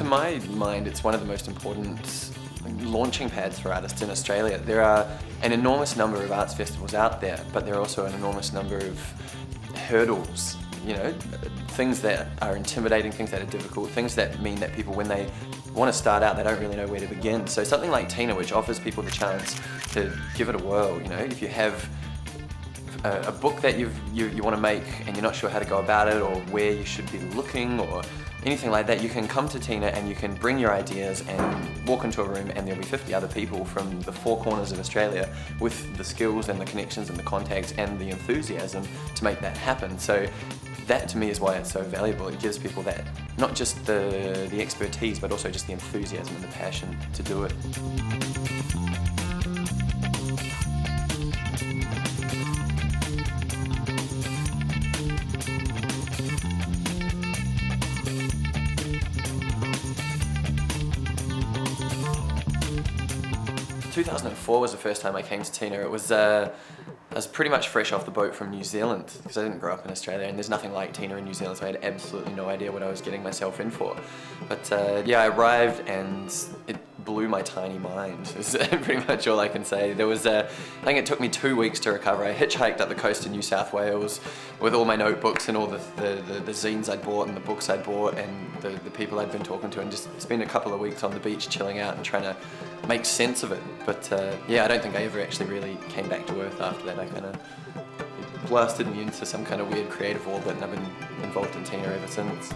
to my mind, it's one of the most important launching pads for artists in Australia. There are an enormous number of arts festivals out there, but there are also an enormous number of hurdles, you know, things that are intimidating, things that are difficult, things that mean that people, when they want to start out, they don't really know where to begin. So something like Tina, which offers people the chance to give it a whirl, you know, if you have a book that you want to make and you're not sure how to go about it or where you should be looking or anything like that, you can come to Tina and you can bring your ideas and walk into a room and there'll be 50 other people from the four corners of Australia with the skills and the connections and the contacts and the enthusiasm to make that happen. So that to me is why it's so valuable. It gives people that, not just the expertise, but also just the enthusiasm and the passion to do it. 2004 was the first time I came to Tina. It was I was pretty much fresh off the boat from New Zealand because I didn't grow up in Australia and there's nothing like Tina in New Zealand, so I had absolutely no idea what I was getting myself in for. But yeah, I arrived and it blew my tiny mind, is pretty much all I can say. There was I think it took me 2 weeks to recover. I hitchhiked up the coast of New South Wales with all my notebooks and all the zines I'd bought and the books I'd bought and the people I'd been talking to, and just spent a couple of weeks on the beach chilling out and trying to make sense of it. But yeah, I don't think I ever actually really came back to earth after that. I kind of blasted me into some kind of weird creative orbit and I've been involved in Tina ever since.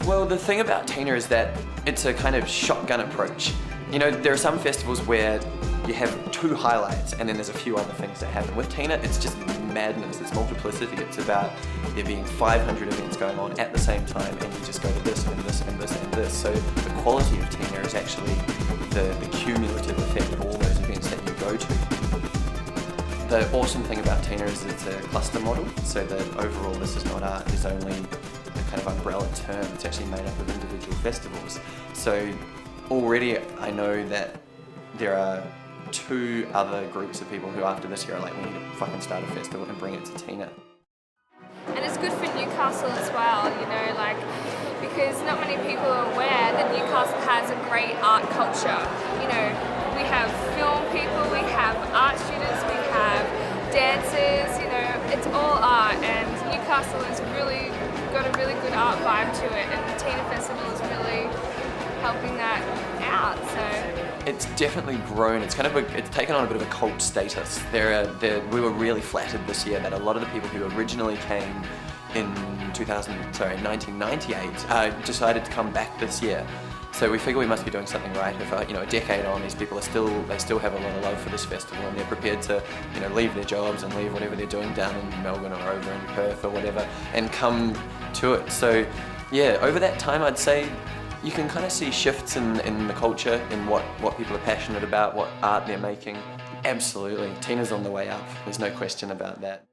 Well, the thing about Tina is that it's a kind of shotgun approach. You know, there are some festivals where you have two highlights and then there's a few other things that happen. With Tina, it's just madness, it's multiplicity. It's about there being 500 events going on at the same time and you just go to this and this and this and this. So the quality of Tina is actually the cumulative effect of all those events that you go to. The awesome thing about Tina is it's a cluster model, so that overall This Is Not Art is only a kind of umbrella term. It's actually made up of individual festivals. So already I know that there are 2 other groups of people who after this year are like, we need to fucking start a festival and bring it to Tina. And it's good for Newcastle as well, you know, like, because not many people are aware that Newcastle has a great art culture. You know, we have film people, we have art students, we have dancers, you know, it's all art, and Newcastle has really got a really good art vibe to it, and the Tina Festival is really helping that out. So it's definitely grown. It's kind of it's taken on a bit of a cult status. We were really flattered this year that a lot of the people who originally came in 1998 decided to come back this year. So we figure we must be doing something right. If you know, a decade on, these people are still have a lot of love for this festival, and they're prepared to, you know, leave their jobs and leave whatever they're doing down in Melbourne or over in Perth or whatever, and come to it. So yeah, over that time, I'd say you can kind of see shifts in the culture, in what people are passionate about, what art they're making. Absolutely, Tina's on the way up. There's no question about that.